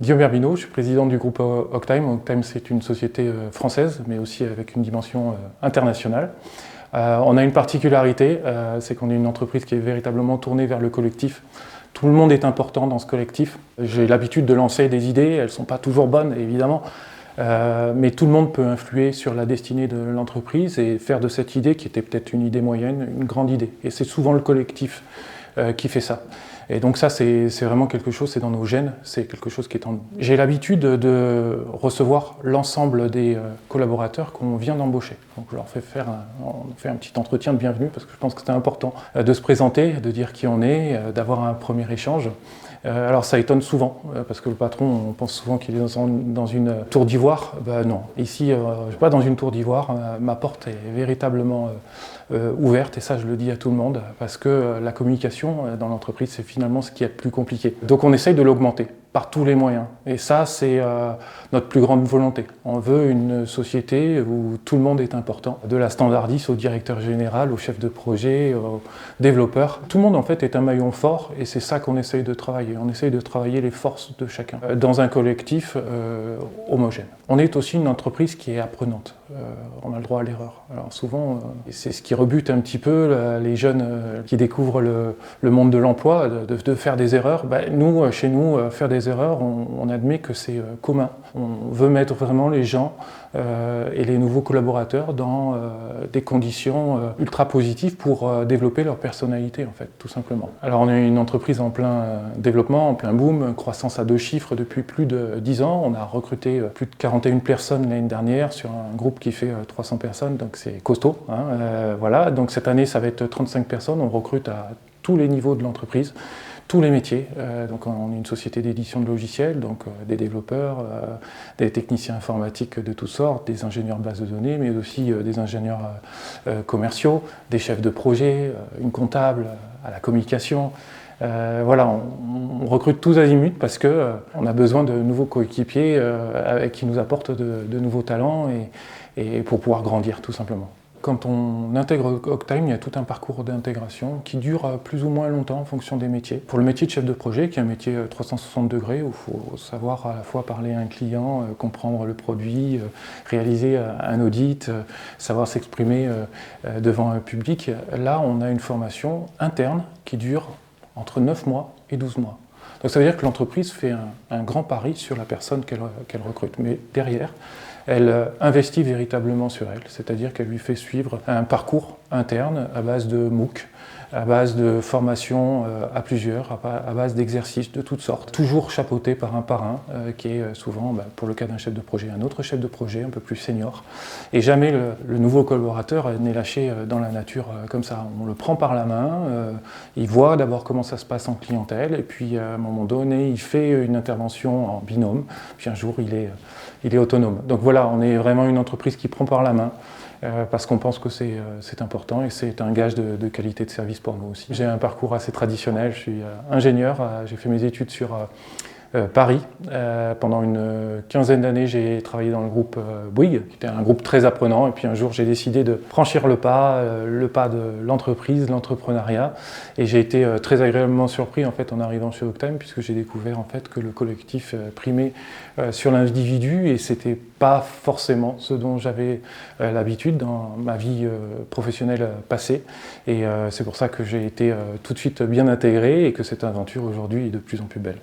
Guillaume Herbinot, je suis président du groupe Octime. Octime, c'est une société française, mais aussi avec une dimension internationale. On a une particularité, c'est qu'on est une entreprise qui est véritablement tournée vers le collectif. Tout le monde est important dans ce collectif. J'ai l'habitude de lancer des idées, elles ne sont pas toujours bonnes, évidemment, mais tout le monde peut influer sur la destinée de l'entreprise et faire de cette idée, qui était peut-être une idée moyenne, une grande idée. Et c'est souvent le collectif qui fait ça. Et donc ça, c'est vraiment quelque chose, c'est dans nos gènes, c'est quelque chose qui est en... J'ai l'habitude de recevoir l'ensemble des collaborateurs qu'on vient d'embaucher. Donc je leur fais on fait un petit entretien de bienvenue, parce que je pense que c'est important de se présenter, de dire qui on est, d'avoir un premier échange. Alors ça étonne souvent, parce que le patron, on pense souvent qu'il est dans une tour d'ivoire. Ben non, ici, je ne suis pas dans une tour d'ivoire, ma porte est véritablement ouverte, et ça je le dis à tout le monde, parce que la communication dans l'entreprise, c'est finalement ce qui est le plus compliqué. Donc on essaye de l'augmenter par tous les moyens, et ça c'est notre plus grande volonté. On veut une société où tout le monde est important, de la standardiste au directeur général, au chef de projet, au développeur. Tout le monde en fait est un maillon fort, et c'est ça qu'on essaye de travailler. On essaye de travailler les forces de chacun dans un collectif homogène. On est aussi une entreprise qui est apprenante. On a le droit à l'erreur. Alors souvent, c'est ce qui rebute un petit peu les jeunes qui découvrent le monde de l'emploi, de faire des erreurs. Nous, chez nous, faire des erreurs, on admet que c'est commun. On veut mettre vraiment les gens et les nouveaux collaborateurs dans des conditions ultra positives pour développer leur personnalité, en fait, tout simplement. Alors on est une entreprise en plein développement, en plein boom, croissance à 2 chiffres depuis plus de 10 ans. On a recruté plus de 41 personnes l'année dernière sur un groupe qui fait 300 personnes, donc c'est costaud. Voilà, donc cette année ça va être 35 personnes, on recrute à tous les niveaux de l'entreprise, tous les métiers. Donc on est une société d'édition de logiciels, donc des développeurs, des techniciens informatiques de toutes sortes, des ingénieurs de base de données, mais aussi des ingénieurs commerciaux, des chefs de projet, une comptable, à la communication. Voilà, on recrute tous azimuts parce qu'on a besoin de nouveaux coéquipiers qui nous apportent de nouveaux talents et pour pouvoir grandir tout simplement. Quand on intègre Octime, il y a tout un parcours d'intégration qui dure plus ou moins longtemps en fonction des métiers. Pour le métier de chef de projet, qui est un métier 360 degrés, où il faut savoir à la fois parler à un client, comprendre le produit, réaliser un audit, savoir s'exprimer devant un public, là on a une formation interne qui dure entre 9 mois et 12 mois. Donc ça veut dire que l'entreprise fait un grand pari sur la personne qu'elle recrute. Mais derrière, elle investit véritablement sur elle, c'est-à-dire qu'elle lui fait suivre un parcours interne à base de MOOC, à base de formation à plusieurs, à base d'exercices de toutes sortes, toujours chapeauté par un, qui est souvent, pour le cas d'un chef de projet, un autre chef de projet un peu plus senior. Et jamais le nouveau collaborateur n'est lâché dans la nature comme ça. On le prend par la main, il voit d'abord comment ça se passe en clientèle, et puis à un moment donné, il fait une intervention en binôme, puis un jour il est autonome. Donc voilà, on est vraiment une entreprise qui prend par la main, parce qu'on pense que c'est important et c'est un gage de qualité de service pour nous aussi. J'ai un parcours assez traditionnel, je suis ingénieur, j'ai fait mes études sur Paris. Pendant une quinzaine d'années, j'ai travaillé dans le groupe Bouygues, qui était un groupe très apprenant, et puis un jour j'ai décidé de franchir le pas de l'entreprise, l'entrepreneuriat, et j'ai été très agréablement surpris en fait en arrivant chez Octime, puisque j'ai découvert en fait que le collectif primait sur l'individu, et c'était pas forcément ce dont j'avais l'habitude dans ma vie professionnelle passée, et c'est pour ça que j'ai été tout de suite bien intégré et que cette aventure aujourd'hui est de plus en plus belle.